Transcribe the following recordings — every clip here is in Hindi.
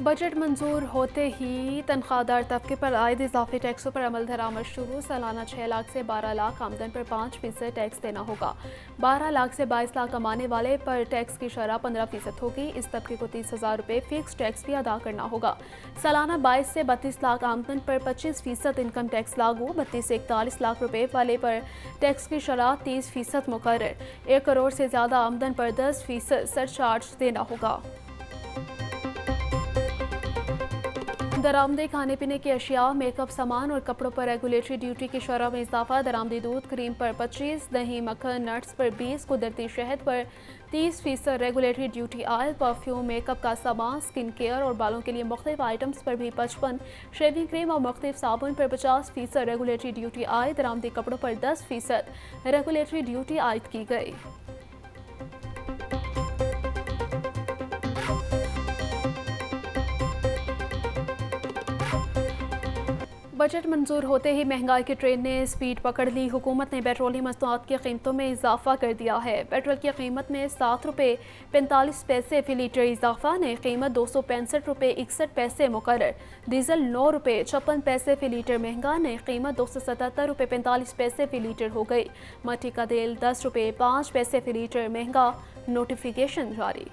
बजट मंजूर होते ही तनख्वाहदार तबके पर आयद इजाफी टैक्सों पर अमल दरामद शुरू। सालाना 6 लाख से 12 लाख आमदन पर 5% टैक्स देना होगा। 12 लाख से 22 लाख कमाने वाले पर टैक्स की शरह 15% होगी। इस तबके को 30,000 रुपये फिक्स टैक्स भी अदा करना होगा। सालाना 22 से 32 लाख आमदन पर 25% इनकम टैक्स लागू। 32 से 41 लाख रुपये वाले पर टैक्स की शरह 30% मुकर्रर। 1 करोड़ से ज़्यादा आमदन पर 10% सरचार्ज देना होगा। दरामदी खाने पीने की अशिया, मेकअप सामान और कपड़ों पर रेगुलेटरी ड्यूटी की शरह में इजाफा। दरामदी दूध, क्रीम पर 25, दही, मक्खन, नट्स पर 20, कुदरती शहद पर 30% regulatory duty. Oil, perfume, makeup का सामान, स्किन केयर और बालों के लिए मुख्तलिफ आइटम्स पर भी 55, शेविंग क्रीम और मुख्तलिफ साबुन पर 50% रेगुलेटरी ड्यूटी आयद। दरामदी कपड़ों पर 10% रेगुलेटरी ड्यूटी आयद की गई। बजट मंजूर होते ही महंगाई की ट्रेन ने स्पीड पकड़ ली। हुकूमत ने पेट्रोलियम मसनूआत की कीमतों में इजाफा कर दिया है। पेट्रोल की कीमत में 7 रुपये 45 पैसे फी लीटर इजाफा। नई कीमत 265 रुपये 61 पैसे मुकर्रर। डीजल 9 रुपये 56 पैसे फी लीटर महंगा। नई कीमत 277 रुपये 45 पैसे फी लीटर हो गई। मट्टी का तेल 10 रुपये 5 पैसे फी लीटर महंगा। नोटिफिकेशन जारी।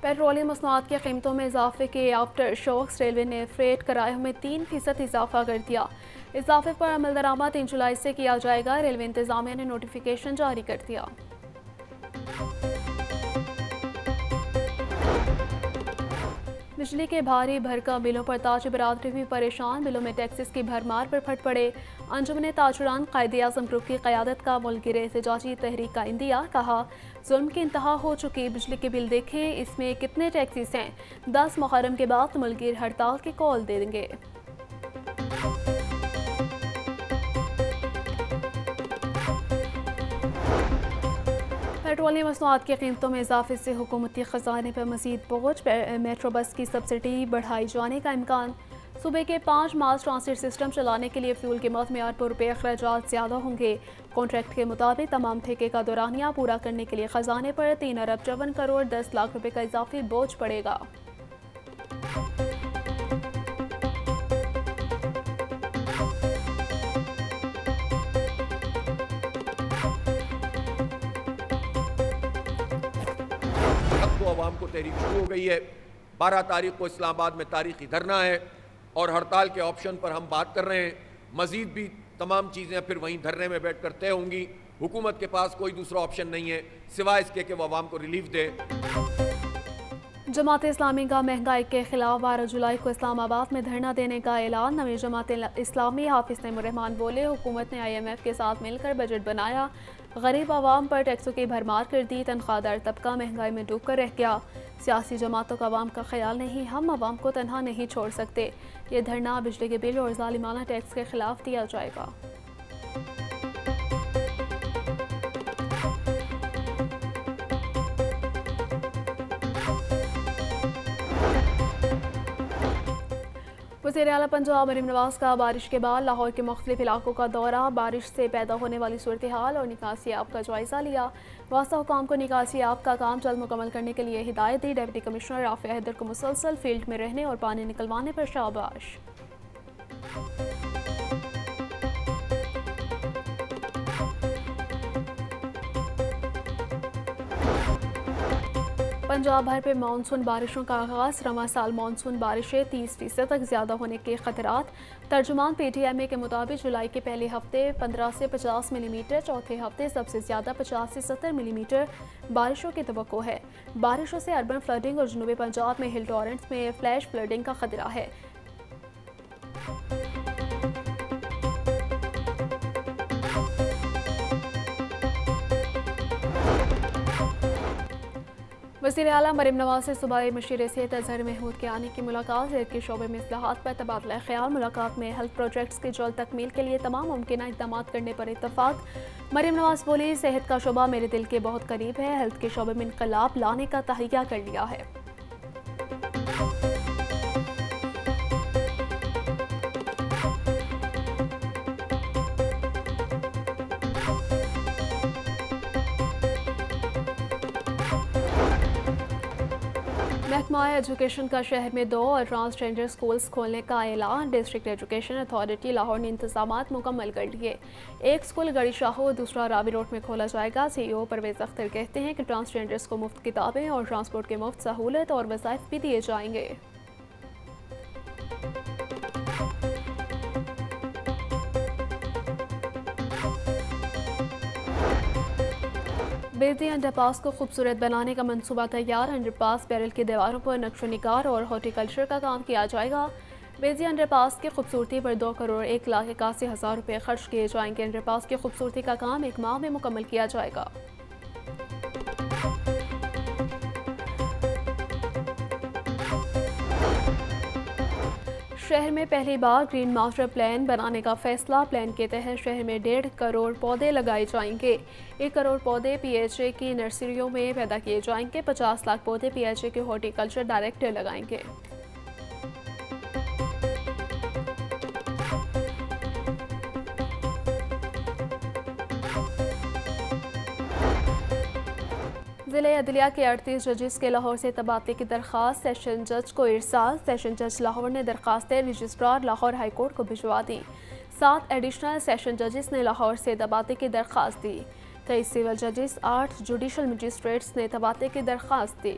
पेट्रोलियम मसनूआत की कीमतों में इजाफे के आफ्टर शॉक्स रेलवे ने फ्रेट किरायों में 3% इजाफा कर दिया। इजाफे पर अमल दरामद 3 जुलाई से किया जाएगा। रेलवे इंतजामिया ने नोटिफिकेशन जारी कर दिया। बिजली के भारी भरकम बिलों पर ताज बरादरी भी परेशान। बिलों में टैक्सेस की भरमार पर फट पड़े। अंजुमन ताजुरान कायदे-ए-आज़म ग्रुप की क़यादत का मुल्की एहतजाजी तहरीक का इंदिया। कहा, जुल्म की इंतहा हो चुकी। बिजली के बिल देखें, इसमें कितने टैक्सेस हैं। 10 मुहर्रम के बाद मुल्की हड़ताल की कॉल देंगे। पेट्रोलियम मसनूआत की कीमतों में इजाफे से हुकूमती ख़जाने पर मज़ीद बोझ। मेट्रो बस की सब्सिडी बढ़ाई जाने का इम्कान। सूबे के 5 मास ट्रांसिट सिस्टम चलाने के लिए फ्यूल कीमत में 8 रुपये अखराजात ज़्यादा होंगे। कॉन्ट्रैक्ट के मुताबिक तमाम ठेके का दौरानिया पूरा करने के लिए ख़जाने पर 3 अरब 54 करोड़ 10 लाख रुपये का इजाफी बोझ पड़ेगा। आवाम को तहरीक शुरू हो गई है। 12 तारीख को इस्लामाबाद में तारीखी धरना है और हड़ताल के ऑप्शन पर हम बात कर रहे हैं। मजीद भी तमाम चीज़ें फिर वहीं धरने में बैठ कर तय होंगी। हुकूमत के पास कोई दूसरा ऑप्शन नहीं है सिवाय इसके कि वो आवाम को रिलीफ दे। जमात इस्लामी का महंगाई के खिलाफ 12 जुलाई को इस्लामाबाद में धरना देने का ऐलान। नवी जमात इस्लामी हाफिज नईमुर्रहमान बोले, हुकूमत ने IMF के साथ मिलकर बजट बनाया, गरीब आवाम पर टैक्सों की भरमार कर दी। तनख्वाहदार तबका महंगाई में डूब कर रह गया। सियासी जमातों का आवाम का ख्याल नहीं, हम आवाम को तनहा नहीं छोड़ सकते। ये धरना बिजली के बिल और जालिमाना टैक्स के खिलाफ दिया जाएगा। वज़ीर आला पंजाब मरीम नवाज का बारिश के बाद लाहौर के मुख्तलिफ इलाकों का दौरा। बारिश से पैदा होने वाली सूरत हाल और निकासी आब का जायजा लिया। वास्ता हुकाम को निकासी आब का काम जल्द मुकम्मल करने के लिए हिदायत दी। डिप्टी कमिश्नर राफिया हैदर को मुसलसल फील्ड में रहने और पानी निकलवाने पर शाबाश। पंजाब भर में मानसून बारिशों का आगाज। रवां साल मानसून बारिशें 30% तक ज़्यादा होने के खतरात। तर्जुमान PTMA के मुताबिक जुलाई के पहले हफ्ते 15 से 50 मिलीमीटर, चौथे हफ्ते सबसे ज़्यादा 50 से 70 मिलीमीटर बारिशों की तवक्को है। बारिशों से अर्बन फ्लडिंग और जनूबी पंजाब में हिल टॉरेंट्स में फ्लैश फ्लडिंग का खतरा है। वज़ीर आला मरीम नवाज से सूबाई मशीर सेहत अजहर महमूद के आने की मुलाकात। सेहत के शोबे में इस्लाहात पर तबादला ख्याल। मुलाकात में हेल्थ प्रोजेक्ट्स की जल्द तकमील के लिए तमाम मुमकिन इक़दाम करने पर इत्तफाक। मरीम नवाज बोली, सेहत का शोबा मेरे दिल के बहुत करीब है। हेल्थ के शोबे में इनकलाब लाने का तहैया कर लिया है। महकमा एजुकेशन का शहर में 2 और ट्रांसजेंडर स्कूल्स खोलने का ऐलान। डिस्ट्रिक्ट एजुकेशन अथॉरिटी लाहौर ने इंतजामात मुकम्मल कर लिए। एक स्कूल गड़ी शाहो और दूसरा रावी रोड में खोला जाएगा। CEO परवेज अख्तर कहते हैं कि ट्रांसजेंडर्स को मुफ्त किताबें और ट्रांसपोर्ट के मुफ्त सहूलत और वज़ाइफ भी दिए जाएंगे। बेदी अंडरपास को खूबसूरत बनाने का मंसूबा तैयार। अंडरपास बैरल की दीवारों पर नक्शो निगार और हॉर्टिकल्चर का काम किया जाएगा। बेदी अंडरपास की खूबसूरती पर 2 करोड़ 1,81,000 रुपये खर्च किए जाएंगे। अंडरपास की खूबसूरती का काम 1 माह में मुकम्मल किया जाएगा। शहर में पहली बार ग्रीन मास्टर प्लान बनाने का फैसला। प्लान के तहत शहर में 1.5 करोड़ पौधे लगाए जाएंगे। 1 करोड़ पौधे PHA की नर्सरियों में पैदा किए जाएंगे। 50 लाख पौधे PHA के हॉर्टिकल्चर डायरेक्टर लगाएंगे। ज़िले अदलिया के 38 जजेस के लाहौर से तबादले की दरख्वास्त सेशन जज को इरसाल। सेशन जज लाहौर ने दरख्वास्तें रजिस्ट्रार लाहौर हाई कोर्ट को भिजवा दी। 7 एडिशनल सेशन जजेस ने लाहौर से तबादले की दरख्वास्त दी। 23 सिविल जजेस, 8 जुडिशल मजिस्ट्रेट्स ने तबादले की दरख्वास्त दी।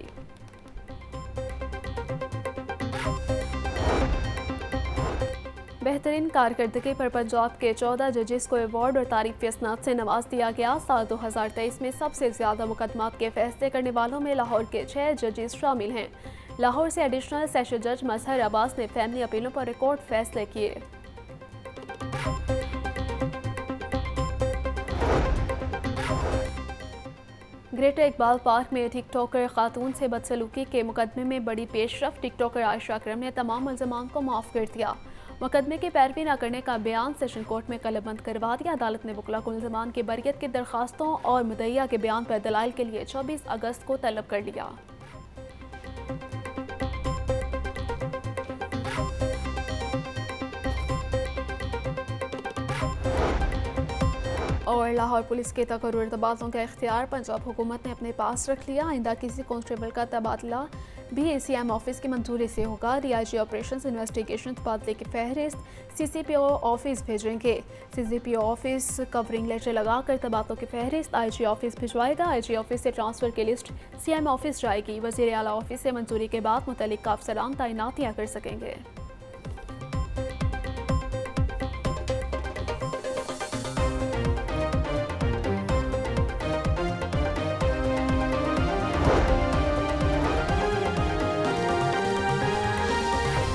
बेहतरीन कारकर्दगी पर पंजाब के 14 जजेस को अवार्ड और तारीफी असनाद से नवाज दिया गया। साल 2023 में सबसे ज़्यादा मुकदमात के फैसले करने वालों में लाहौर के 6 जजेस शामिल हैं। लाहौर से एडिशनल सेशन जज मजहर अब्बास ने फैमिली अपीलों पर रिकॉर्ड फैसले किए। ग्रेटर इकबाल पार्क में टिकटॉकर खातून से बदसलूकी के मुकदमे में बड़ी पेशरफ। टिकटॉकर आयशा अकरम ने तमाम मुल्ज़िमान को माफ़ कर दिया। मुकदमे की पैरवी न करने का बयान सेशन कोर्ट में कलमबंद करवा दिया। अदालत ने वकला को मुल्ज़िमान की बरियत की दरखास्तों और मुद्दइया के बयान पर दलाइल के लिए 24 अगस्त को तलब कर लिया। और लाहौर पुलिस के तकर्रुर तबादलों का इख्तियार पंजाब हुकूमत ने अपने पास रख लिया। आइंदा किसी कांस्टेबल का तबादला भी ACM ऑफिस की मंजूरी से होगा। DIG ऑपरेशंस इन्वेस्टिगेशन तबादले की फहरिस्त CCPO ऑफिस भेजेंगे। CCPO ऑफिस कवरिंग लेटर लगाकर तबादलों की फहरिस्त IG ऑफिस भिजवाएगा। IG ऑफिस से ट्रांसफ़र की लिस्ट CM ऑफिस जाएगी। वज़ीर आला ऑफिस से मंजूरी के बाद मुतल्लिका अफसरान तैनातियाँ कर सकेंगे।